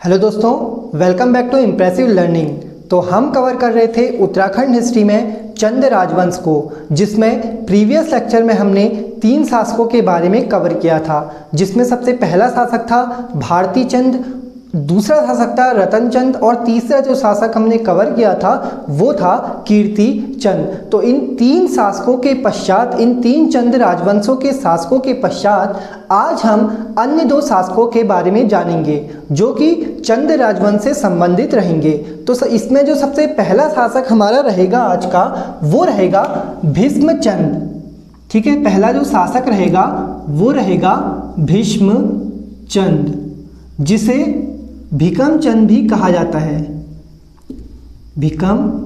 Hello दोस्तों, welcome back to impressive learning. तो हम कवर कर रहे थे उत्तराखंड हिस्ट्री में चंद राजवंश को, जिसमें प्रीवियस लेक्चर में हमने 3 शासकों के बारे में कवर किया था, जिसमें सबसे पहला शासक था भारती चंद, दूसरा शासक था रतन चंद और तीसरा जो शासक हमने कवर किया था वो था कीर्ति चंद। तो इन 3 शासकों के पश्चात, इन 3 चंद राजवंशों के शासकों के पश्चात आज हम अन्य 2 शासकों के बारे में जानेंगे जो कि चंद राजवंश से संबंधित रहेंगे। तो इसमें जो सबसे पहला शासक हमारा रहेगा आज का, वो रहेगा भीष्म चंद। ठीक है, पहला जो शासक रहेगा वो रहेगा भीष्म चंद, जिसे भीकम चंद भी कहा जाता है। भीकम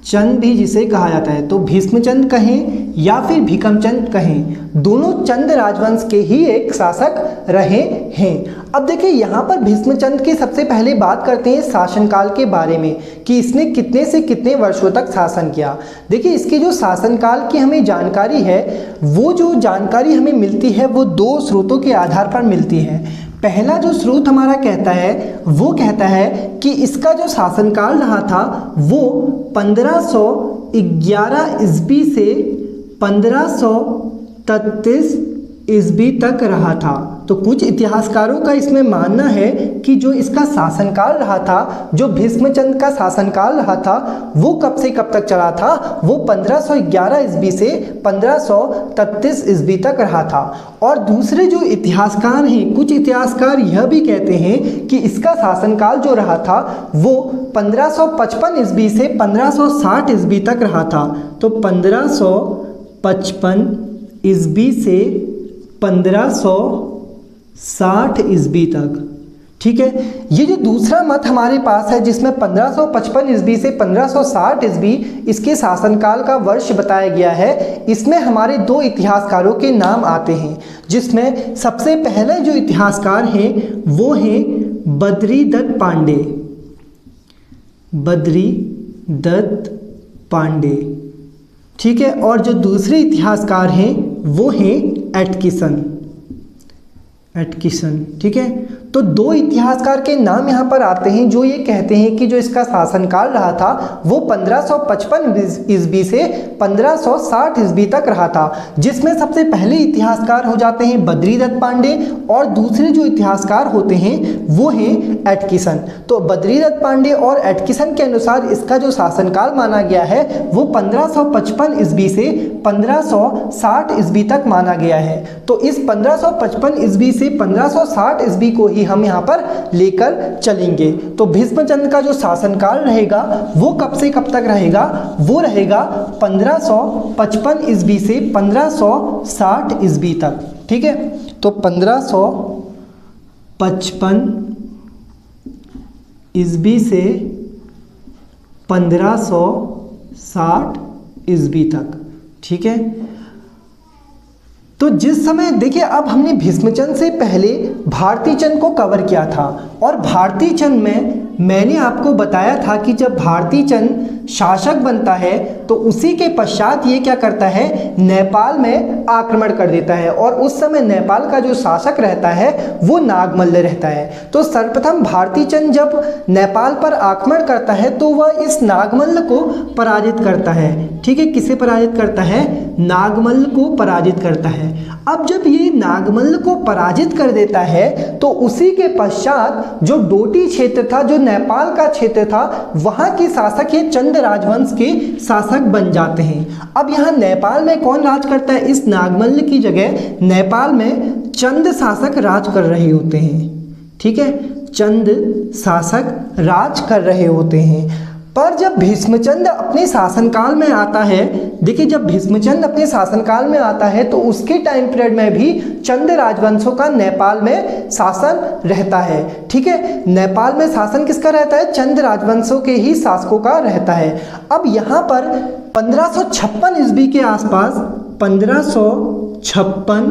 चंद भी जिसे कहा जाता है, तो भीष्मचंद कहें या फिर भीकम चंद कहें, दोनों चंद राजवंश के ही एक शासक रहे हैं। अब देखिए यहाँ पर भीष्मचंद की सबसे पहले बात करते हैं शासनकाल के बारे में कि इसने कितने से कितने वर्षों तक शासन किया। देखिए इसके जो शासनकाल की हमें जानकारी है, वो जो जानकारी हमें मिलती है वो 2 स्रोतों के आधार पर मिलती है। पहला जो स्रोत हमारा कहता है वो कहता है कि इसका जो शासनकाल रहा था वो 1511 ईस्वी से 1533 ईस्वी तक रहा था। तो कुछ इतिहासकारों का इसमें मानना है कि जो इसका शासनकाल रहा था, जो भीष्मचंद का शासनकाल रहा था, वो कब से कब तक चला था, वो 1511 ईस्वी से 1533 ईस्वी तक रहा था। और दूसरे जो इतिहासकार हैं, कुछ इतिहासकार यह भी कहते हैं कि इसका शासनकाल जो रहा था वो 1555 ईस्वी से 1560 ईस्वी तक रहा था। तो 1555 ईस्वी से 1560 ईस्वी तक। ठीक है, ये जो दूसरा मत हमारे पास है जिसमें 1555 ईस्वी से 1560 ईस्वी इसके शासनकाल का वर्ष बताया गया है, इसमें हमारे 2 इतिहासकारों के नाम आते हैं, जिसमें सबसे पहले जो इतिहासकार हैं वो हैं बद्रीदत्त पांडे। बद्रीदत्त पांडे, ठीक है, और जो दूसरे इतिहासकार हैं वो हैं एटकिसन। ठीक है, तो 2 इतिहासकार के नाम यहाँ पर आते हैं जो ये कहते हैं कि जो इसका शासनकाल रहा था वो 1555 ईस्वी से 1560 ईस्वी तक रहा था, जिसमें सबसे पहले इतिहासकार हो जाते हैं बद्रीदत्त पांडे और दूसरे जो इतिहासकार होते हैं वो हैं एटकिसन। तो बद्रीदत्त पांडे और एटकिसन के अनुसार इसका जो शासनकाल माना गया है वो 1555 ईस्वी से 1560 ईस्वी तक माना गया है। तो इस 1555 ईस्वी से 1560 ईस्वी को ही हम यहाँ पर लेकर चलेंगे। तो भीष्मचंद का जो शासनकाल रहेगा वो कब से कब तक रहेगा, वो रहेगा 1555 ईस्वी से 1560 ईस्वी तक। ठीक है, तो 1555 ईस्वी से 1560 ईस्वी तक। ठीक है, तो जिस समय देखिए अब हमने भीष्मचंद से पहले भारती चंद को कवर किया था, और भारती चंद में मैंने आपको बताया था कि जब भारती चंद शासक बनता है तो उसी के पश्चात ये क्या करता है, नेपाल में आक्रमण कर देता है, और उस समय नेपाल का जो शासक रहता है वो नागमल्ल रहता है। तो सर्वप्रथम भारती चंद जब नेपाल पर आक्रमण करता है तो वह इस नागमल्ल को पराजित करता है। ठीक है, किसे पराजित करता है, नागमल्ल को पराजित करता है। अब जब ये नागमल्ल को पराजित कर देता है तो उसी के पश्चात जो डोटी क्षेत्र था, जो नेपाल का क्षेत्र था, वहां के शासक ये चंद राजवंश के शासक बन जाते हैं। अब यहाँ नेपाल में कौन राज करता है, इस नागमल्ल की जगह नेपाल में चंद शासक राज कर रहे होते हैं। ठीक है, चंद शासक राज कर रहे होते हैं। पर जब भीष्मचंद अपने शासनकाल में आता है, देखिए जब भीष्मचंद अपने शासनकाल में आता है तो उसके टाइम पीरियड में भी चंद राजवंशों का नेपाल में शासन रहता है। ठीक है, नेपाल में शासन किसका रहता है, चंद राजवंशों के ही शासकों का रहता है। अब यहाँ पर 1556 ईस्वी के आसपास, 1556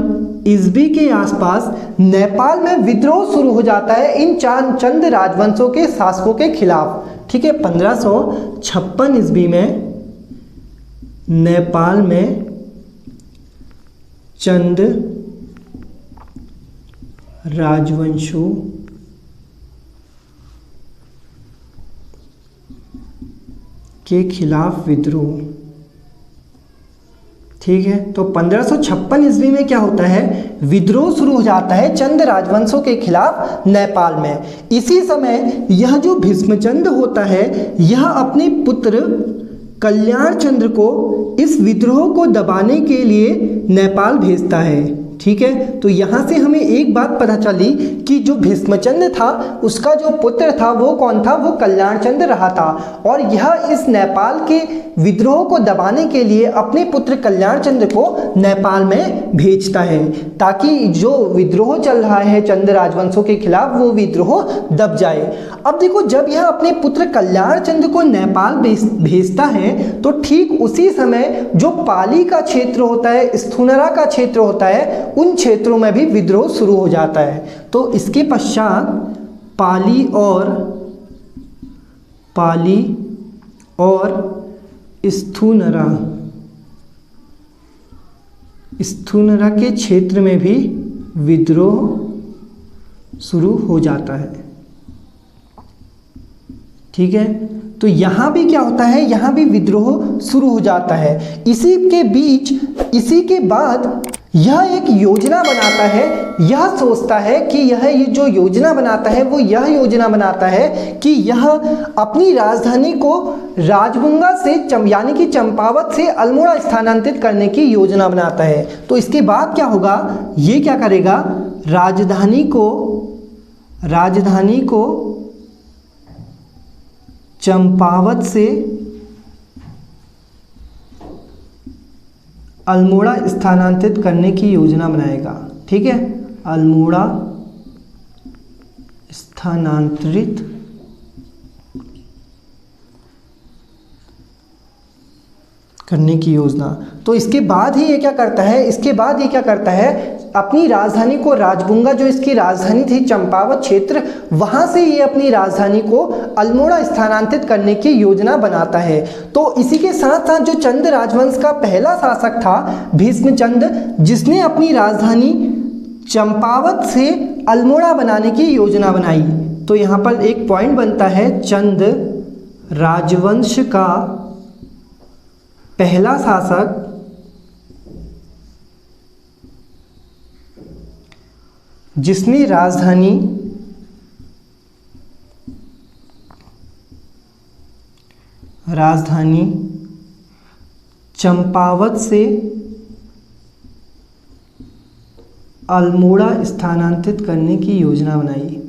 ईस्वी के आसपास नेपाल में विद्रोह शुरू हो जाता है इन चंद राजवंशों के शासकों के खिलाफ। ठीक है, 1556 ईस्वी में नेपाल में चंद राजवंशों के खिलाफ विद्रोह। ठीक है, तो 1556 ईस्वी में क्या होता है, विद्रोह शुरू हो जाता है चंद राजवंशों के खिलाफ नेपाल में। इसी समय यह जो भीष्मचंद्र होता है यह अपने पुत्र कल्याण चंद्र को इस विद्रोह को दबाने के लिए नेपाल भेजता है। ठीक है, तो यहाँ से हमें एक बात पता चली कि जो भीष्मचंद्र था उसका जो पुत्र था वो कौन था, वो कल्याण चंद्र रहा था। और यह इस नेपाल के विद्रोह को दबाने के लिए अपने पुत्र कल्याण चंद्र को नेपाल में भेजता है ताकि जो विद्रोह चल रहा है चंद राजवंशों के खिलाफ वो विद्रोह दब जाए। अब देखो, जब यह अपने पुत्र कल्याण चंद्र को नेपाल भेजता है तो ठीक उसी समय जो पाली का क्षेत्र होता है, स्थूनरा का क्षेत्र होता है, उन क्षेत्रों में भी विद्रोह शुरू हो जाता है। तो इसके पश्चात पाली और स्थूनरा के क्षेत्र में भी विद्रोह शुरू हो जाता है। ठीक है, तो यहाँ भी क्या होता है, यहाँ भी विद्रोह शुरू हो जाता है। इसी के बाद यह एक योजना बनाता है, यह सोचता है कि ये जो योजना बनाता है वो यह योजना बनाता है कि यह अपनी राजधानी को राजबुंगा से यानी कि चंपावत से अल्मोड़ा स्थानांतरित करने की योजना बनाता है। तो इसके बाद क्या होगा, ये क्या करेगा, राजधानी को चंपावत से अल्मोड़ा स्थानांतरित करने की योजना बनाएगा। ठीक है, अल्मोड़ा स्थानांतरित करने की योजना। तो इसके बाद ये क्या करता है, अपनी राजधानी को राजबुंगा, जो इसकी राजधानी थी चंपावत क्षेत्र, वहां से ये अपनी राजधानी को अल्मोड़ा स्थानांतरित करने की योजना बनाता है। तो इसी के साथ साथ जो चंद राजवंश का पहला शासक था भीष्मचंद्र, जिसने अपनी राजधानी चंपावत से अल्मोड़ा बनाने की योजना बनाई। तो यहाँ पर एक पॉइंट बनता है, चंद राजवंश का पहला शासक जिसने राजधानी चंपावत से अल्मोड़ा स्थानांतरित करने की योजना बनाई।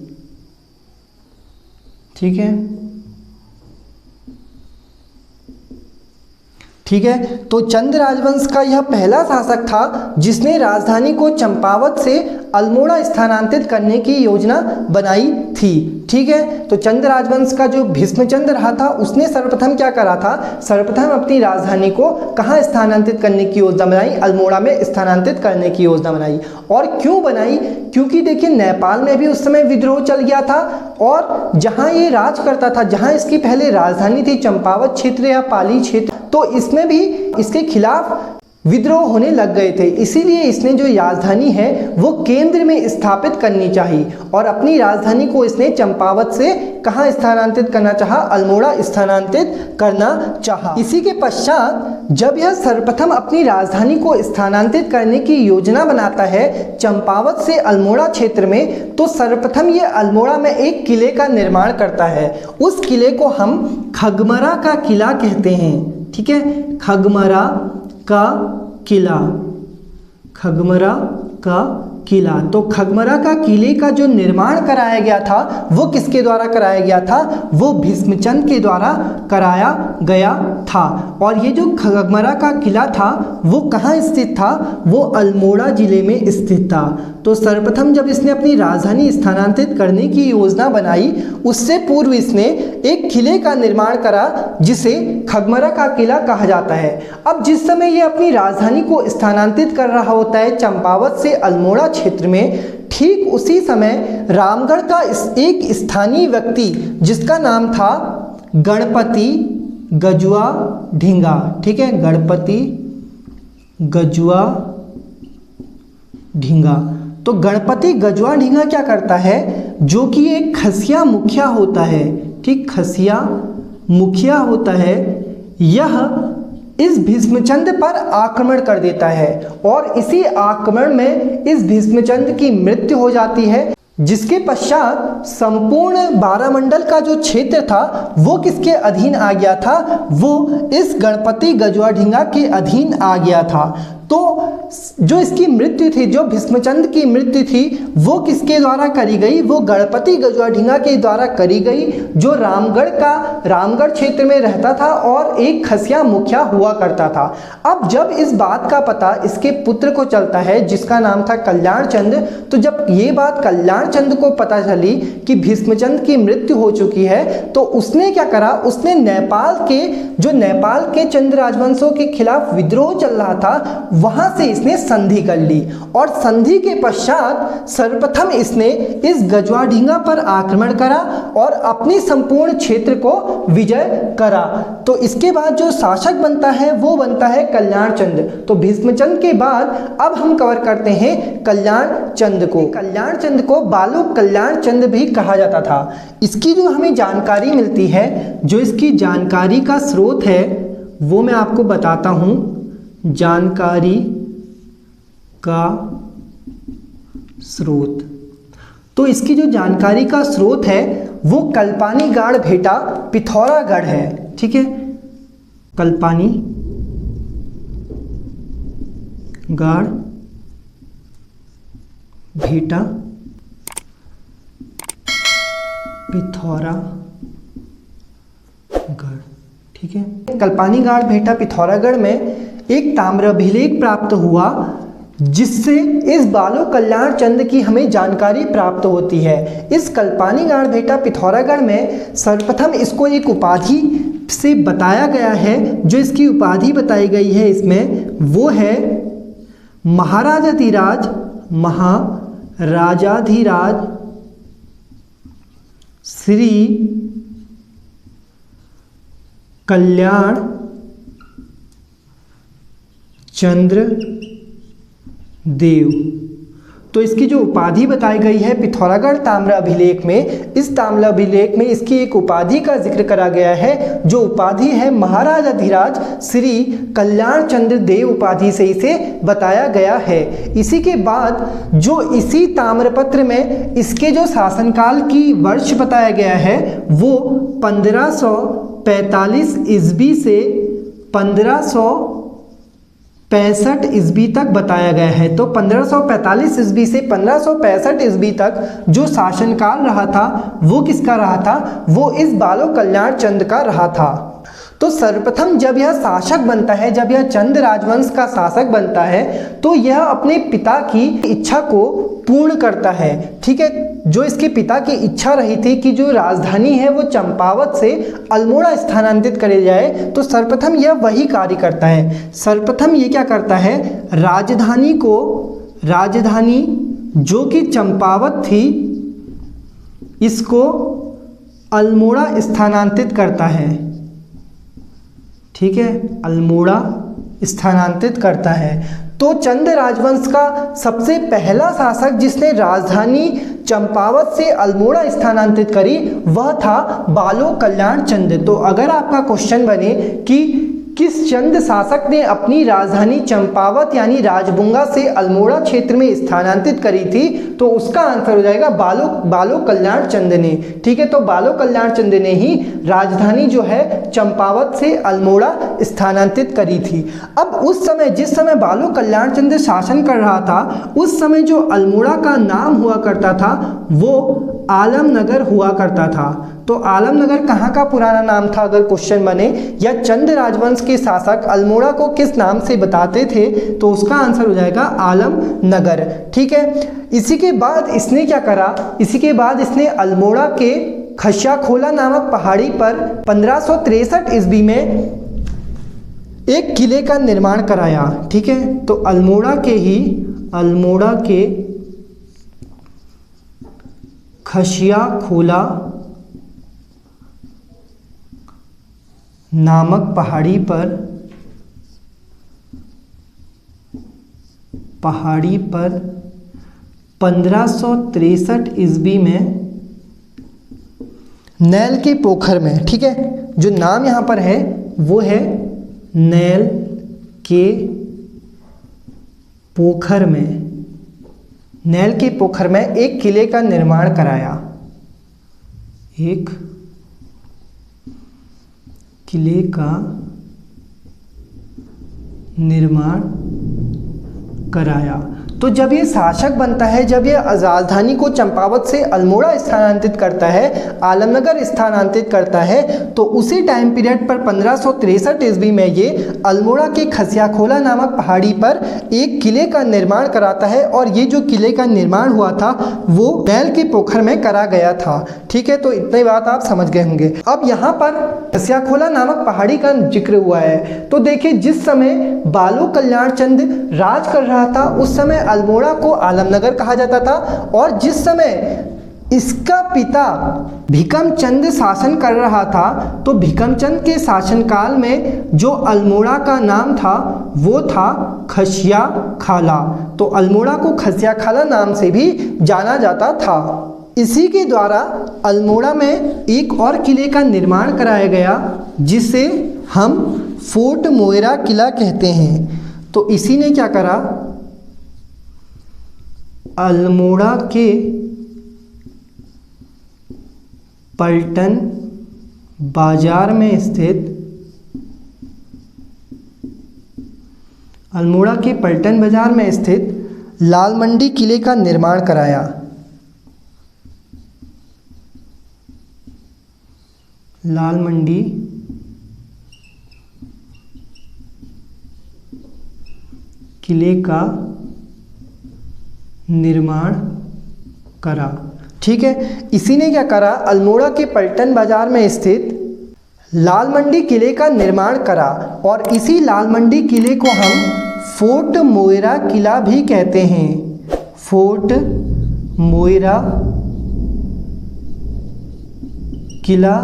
ठीक है, तो चंद राजवंश का यह पहला शासक था जिसने राजधानी को चंपावत से अल्मोड़ा स्थानांतरित करने की योजना बनाई थी। ठीक है, तो चंद राजवंश का जो भीष्मचंद्र रहा था उसने सर्वप्रथम क्या करा था, सर्वप्रथम अपनी राजधानी को कहाँ स्थानांतरित करने की योजना बनाई, अल्मोड़ा में स्थानांतरित करने की योजना बनाई। और क्यों बनाई, क्योंकि देखिए नेपाल में भी उस समय विद्रोह चल गया था और जहाँ ये राज करता था, जहाँ इसकी पहले राजधानी थी चंपावत क्षेत्र या पाली क्षेत्र, तो इसमें भी इसके खिलाफ विद्रोह होने लग गए थे। इसीलिए इसने जो राजधानी है वो केंद्र में स्थापित करनी चाहिए और अपनी राजधानी को इसने चंपावत से कहाँ स्थानांतरित करना चाहा, अल्मोड़ा स्थानांतरित करना चाहा। इसी के पश्चात जब यह सर्वप्रथम अपनी राजधानी को स्थानांतरित करने की योजना बनाता है चंपावत से अल्मोड़ा क्षेत्र में, तो सर्वप्रथम ये अल्मोड़ा में एक किले का निर्माण करता है। उस किले को हम खगमरा का किला कहते हैं। ठीक है, खगमरा का किला। तो खगमरा का किले का जो निर्माण कराया गया था वो किसके द्वारा कराया गया था, वो भीष्मचंद्र के द्वारा कराया गया था। और ये जो खगमरा का किला था वो कहाँ स्थित था, वो अल्मोड़ा जिले में स्थित था। तो सर्वप्रथम जब इसने अपनी राजधानी स्थानांतरित करने की योजना बनाई उससे पूर्व इसने एक किले का निर्माण करा जिसे खगमरा का किला कहा जाता है। अब जिस समय ये अपनी राजधानी को स्थानांतरित कर रहा होता है चंपावत से अल्मोड़ा क्षेत्र में, ठीक उसी समय रामगढ़ का एक स्थानीय व्यक्ति जिसका नाम था गणपति गजुआ ढींगा। ठीक है, गणपति गजुआ ढींगा। तो गणपति गजुआ ढींगा क्या करता है, जो कि एक खसिया मुखिया होता है। ठीक, खसिया मुखिया होता है, यह इस भीष्मचंद्र पर आक्रमण कर देता है और इसी आक्रमण में इस भीष्मचंद्र की मृत्यु हो जाती है, जिसके पश्चात संपूर्ण बारामंडल का जो क्षेत्र था वो किसके अधीन आ गया था, वो इस गणपति गजुआढिंगा के अधीन आ गया था। तो जो इसकी मृत्यु थी, जो भीष्मचंद्र की मृत्यु थी, वो किसके द्वारा करी गई, वो गणपति गजुआढिंगा के द्वारा करी गई, जो रामगढ़ क्षेत्र में रहता था और एक खसिया मुखिया हुआ करता था। अब जब इस बात का पता इसके पुत्र को चलता है जिसका नाम था कल्याण चंद्र, तो जब ये बात कल्याण चंद्र को पता चली कि भीष्मचंद्र की मृत्यु हो चुकी है, तो उसने क्या करा, उसने नेपाल के चंद्र राजवंशों के खिलाफ विद्रोह चल रहा था, वहां से इसने संधि कर ली और संधि के पश्चात सर्वप्रथम इसने इस गजुआढिंगा पर आक्रमण करा और अपनी संपूर्ण क्षेत्र को विजय करा। तो इसके बाद जो शासक बनता है वो बनता है कल्याण चंद्र। तो भीष्मचंद्र के बाद अब हम कवर करते हैं कल्याण चंद्र को। कल्याण चंद्र को बालू कल्याण चंद्र भी कहा जाता था। इसकी जो हमें जानकारी मिलती है, जो इसकी जानकारी का स्रोत है वो मैं आपको बताता हूं। जानकारी का स्रोत, तो इसकी जो जानकारी का स्रोत है वो कल्पानी गाड़ भेटा पिथौरागढ़ है। ठीक है, कल्पानी गाड़ भेटा पिथौरागढ़। ठीक है, कल्पानी गाड़ भेटा पिथौरागढ़ में एक ताम्राभिलेख प्राप्त हुआ जिससे इस बालू कल्याण चंद्र की हमें जानकारी प्राप्त होती है। इस कल्पानी गाड़ भेटा पिथौरागढ़ में सर्वप्रथम इसको एक उपाधि से बताया गया है। जो इसकी उपाधि बताई गई है इसमें वो है महाराजाधिराज श्री कल्याण चंद्र देव। तो इसकी जो उपाधि बताई गई है पिथौरागढ़ ताम्राभिलेख में, इस ताम्राभिलेख में इसकी एक उपाधि का जिक्र करा गया है, जो उपाधि है महाराजाधिराज श्री कल्याण चंद्र देव उपाधि से इसे बताया गया है। इसी के बाद जो इसी ताम्रपत्र में इसके जो शासनकाल की वर्ष बताया गया है वो 1545 ईस्वी से 1565 ईस्वी तक बताया गया है। तो 1545 ईस्वी से 1565 ईस्वी तक जो शासनकाल रहा था वो किसका रहा था, वो इस बालो कल्याण चंद्र का रहा था। तो सर्वप्रथम जब यह शासक बनता है, जब यह चंद राजवंश का शासक बनता है, तो यह अपने पिता की इच्छा को पूर्ण करता है। ठीक है, जो इसके पिता की इच्छा रही थी कि जो राजधानी है वो चंपावत से अल्मोड़ा स्थानांतरित करे जाए, तो सर्वप्रथम यह वही कार्य करता है। सर्वप्रथम ये क्या करता है, राजधानी जो कि चंपावत थी इसको अल्मोड़ा स्थानांतरित करता है। ठीक है, अल्मोड़ा स्थानांतरित करता है। तो चंद राजवंश का सबसे पहला शासक जिसने राजधानी चंपावत से अल्मोड़ा स्थानांतरित करी वह था बालो कल्याण चंद्र। तो अगर आपका क्वेश्चन बने कि किस चंद शासक ने अपनी राजधानी चंपावत यानी राजबुंगा से अल्मोड़ा क्षेत्र में स्थानांतरित करी थी, तो उसका आंसर हो जाएगा बालो कल्याण चंद्र ने। ठीक है, तो बालो कल्याण चंद्र ने ही राजधानी जो है चंपावत से अल्मोड़ा स्थानांतरित करी थी। अब उस समय जिस समय बालो कल्याण चंद्र शासन कर रहा था, उस समय जो अल्मोड़ा का नाम हुआ करता था वो आलमनगर हुआ करता था। तो आलमनगर कहाँ का पुराना नाम था अगर क्वेश्चन बने, या चंद राजवंश के शासक अल्मोड़ा को किस नाम से बताते थे, तो उसका आंसर हो जाएगा आलमनगर। ठीक है, इसी के बाद इसने क्या करा, इसी के बाद इसने अल्मोड़ा के खसियाखोला नामक पहाड़ी पर 1563 ईस्वी में एक किले का निर्माण कराया। ठीक है, तो अल्मोड़ा के खसियाखोला नामक पहाड़ी पर 1563 ईस्वी में नैल के पोखर में, ठीक है, जो नाम यहाँ पर है वो है नैल के पोखर में। नैल के पोखर में एक किले का निर्माण कराया, एक किले का निर्माण कराया। तो जब ये शासक बनता है, जब ये राजधानी को चंपावत से अल्मोड़ा स्थानांतरित करता है, आलमनगर स्थानांतरित करता है, तो उसी टाइम पीरियड पर 1563 ईस्वी में ये अल्मोड़ा के खसियाखोला नामक पहाड़ी पर एक किले का निर्माण कराता है। और ये जो किले का निर्माण हुआ था वो नैल के पोखर में करा गया था। ठीक है, तो इतनी बात आप समझ गए होंगे। अब यहाँ पर खसियाखोला नामक पहाड़ी का जिक्र हुआ है, तो देखिए जिस समय बालो कल्याण चंद राज कर रहा था उस समय अल्मोड़ा को आलमनगर कहा जाता था, और जिस समय इसका पिता भीकम चंद शासन कर रहा था तो भीकम चंद के शासनकाल में जो अल्मोड़ा का नाम था वो था खसिया खाला। तो अल्मोड़ा को खसिया खाला नाम से भी जाना जाता था। इसी के द्वारा अल्मोड़ा में एक और किले का निर्माण कराया गया जिसे हम फोर्ट मोइरा किला कहते हैं। तो इसी ने क्या करा, अल्मोड़ा के पलटन बाजार में स्थित अल्मोड़ा के पलटन बाजार में स्थित लाल मंडी किले का निर्माण कराया। लाल मंडी किले का निर्माण करा। ठीक है, इसी ने क्या करा, अल्मोड़ा के पलटन बाजार में स्थित लाल मंडी किले का निर्माण करा। और इसी लाल मंडी किले को हम फोर्ट मोइरा किला भी कहते हैं। फोर्ट मोइरा किला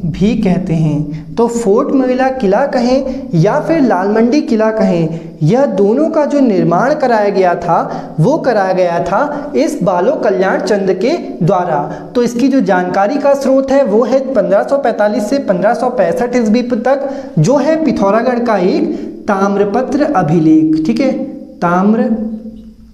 भी कहते हैं। तो फोर्ट मोइरा किला कहें या फिर लाल मंडी किला कहें, यह दोनों का जो निर्माण कराया गया था वो कराया गया था इस बालो कल्याण चंद के द्वारा। तो इसकी जो जानकारी का स्रोत है वो है 1545 से 1565 ईस्वी तक जो है पिथौरागढ़ का एक ताम्रपत्र अभिलेख। ठीक है, ताम्र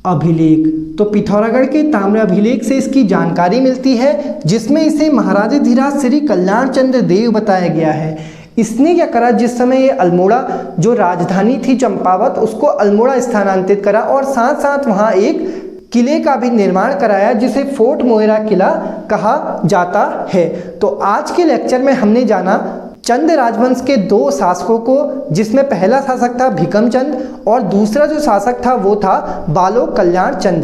अभिलेख। तो पिथौरागढ़ के ताम्र अभिलेख से इसकी जानकारी मिलती है, जिसमें इसे महाराजाधिराज श्री कल्याण चंद्र देव बताया गया है। इसने क्या करा, जिस समय ये अल्मोड़ा जो राजधानी थी चंपावत उसको अल्मोड़ा स्थानांतरित करा और साथ साथ वहाँ एक किले का भी निर्माण कराया जिसे फोर्ट मोइरा किला कहा जाता है। तो आज के लेक्चर में हमने जाना चंद राजवंश के दो शासकों को, जिसमें पहला शासक था भीकम चंद और दूसरा जो शासक था वो था बालो कल्याण चंद।